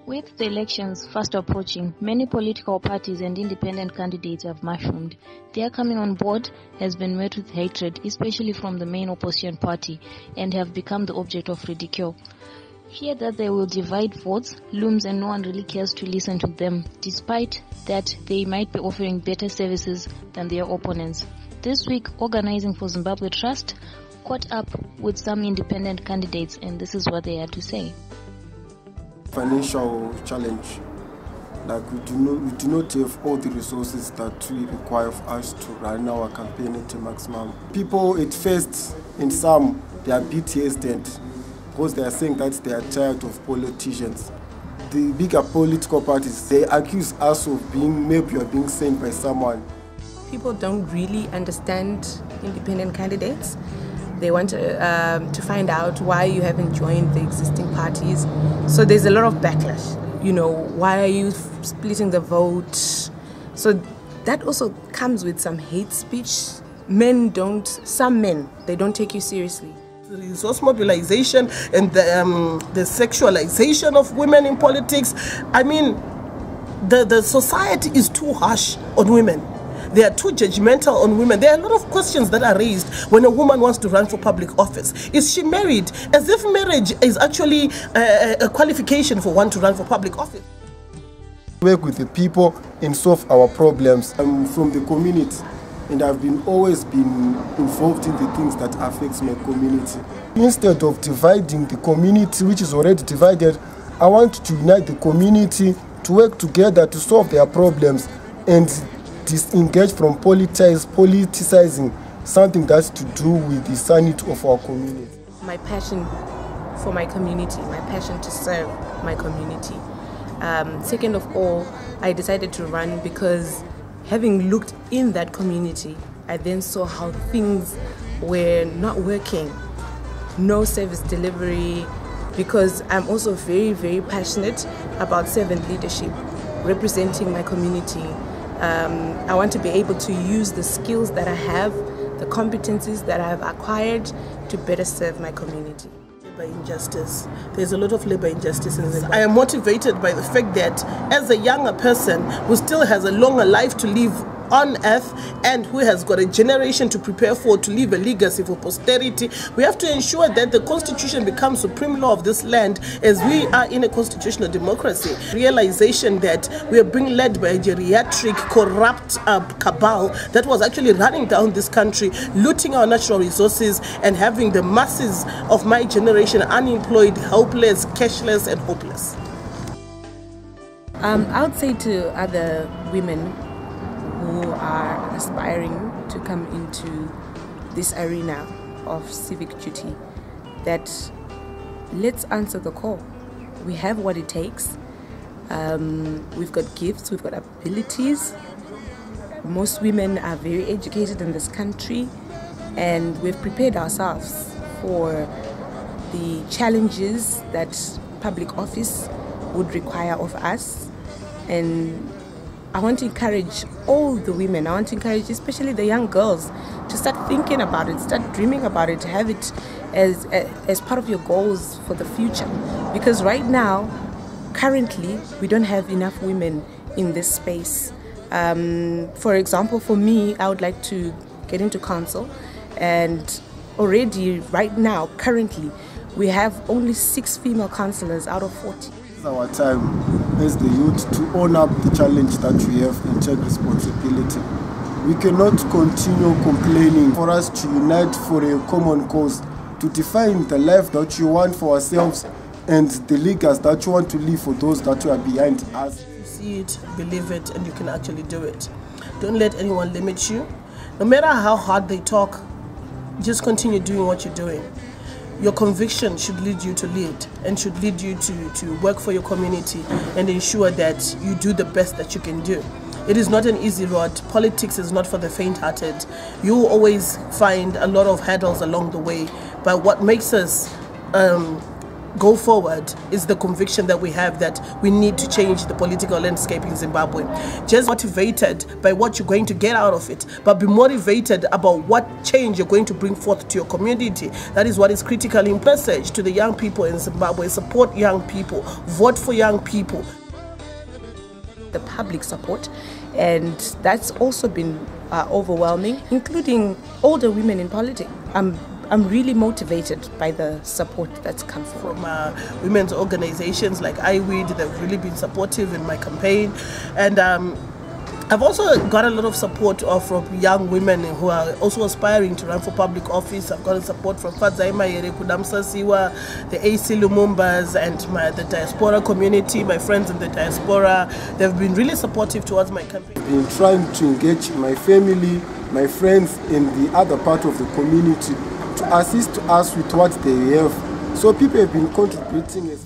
With the elections fast approaching, many political parties and independent candidates have mushroomed. Their coming on board has been met with hatred, especially from the main opposition party, and have become the object of ridicule. Fear that they will divide votes looms, and no one really cares to listen to them, despite that they might be offering better services than their opponents. This week, Organizing for Zimbabwe Trust caught up with some independent candidates, and this is what they had to say. Financial challenge, like we do not have all the resources that we require for us to run our campaign to maximum. People at first, in some, they are a bit hesitant because they are saying that they are tired of politicians. The bigger political parties, they accuse us of maybe being sent by someone. People don't really understand independent candidates. They want to find out why you haven't joined the existing parties. So there's a lot of backlash. You know, why are you splitting the vote? So that also comes with some hate speech. Some men, they don't take you seriously. The resource mobilization and the sexualization of women in politics. I mean, the society is too harsh on women. They are too judgmental on women. There are a lot of questions that are raised when a woman wants to run for public office. Is she married? As if marriage is actually a qualification for one to run for public office. Work with the people and solve our problems. I'm from the community, and I've always been involved in the things that affect my community. Instead of dividing the community, which is already divided, I want to unite the community to work together to solve their problems and disengage from politicizing something that's to do with the sanity of our community. My passion for my community, my passion to serve my community. Second of all, I decided to run because having looked in that community, I then saw how things were not working. No service delivery, because I'm also very, very passionate about servant leadership, representing my community. I want to be able to use the skills that I have, the competencies that I have acquired to better serve my community. Labor injustice. There's a lot of labor injustice in Zimbabwe. I am motivated by the fact that as a younger person who still has a longer life to live on earth and who has got a generation to prepare for, to leave a legacy for posterity, we have to ensure that the constitution becomes supreme law of this land, as we are in a constitutional democracy. Realization that we are being led by a geriatric, corrupt cabal that was actually running down this country, looting our natural resources, and having the masses of my generation unemployed, helpless, cashless, and hopeless. I would say to other women who are aspiring to come into this arena of civic duty that let's answer the call. We have what it takes. We've got gifts, we've got abilities. Most women are very educated in this country, and we've prepared ourselves for the challenges that public office would require of us. And I want to encourage all the women, I want to encourage especially the young girls to start thinking about it, start dreaming about it, to have it as part of your goals for the future. Because right now, currently, we don't have enough women in this space. For example, for me, I would like to get into council, and already right now, currently, we have only 6 female councillors out of 40. It's our time as the youth to own up the challenge that we have and take responsibility. We cannot continue complaining. For us to unite for a common cause, to define the life that you want for ourselves and the legacy that you want to leave for those that are behind us. You see it, believe it, and you can actually do it. Don't let anyone limit you. No matter how hard they talk, just continue doing what you're doing. Your conviction should lead you to lead, and should lead you to work for your community and ensure that you do the best that you can do. It is not an easy road. Politics is not for the faint-hearted. You will always find a lot of hurdles along the way, but what makes us go forward is the conviction that we have that we need to change the political landscape in Zimbabwe. Just motivated by what you're going to get out of it, but be motivated about what change you're going to bring forth to your community. That is what is critically important. Message to the young people in Zimbabwe: support young people, vote for young people. The public support, and that's also been overwhelming, including older women in politics. I'm really motivated by the support that's come from women's organizations like IWID. They've really been supportive in my campaign, and I've also got a lot of support from young women who are also aspiring to run for public office. I've gotten support from Fadzaima Kudamsa Siwa, the AC Lumumbas, and the diaspora community, my friends in the diaspora. They've been really supportive towards my campaign. I've been trying to engage my family, my friends in the other part of the community to assist us with what they have. So people have been contributing.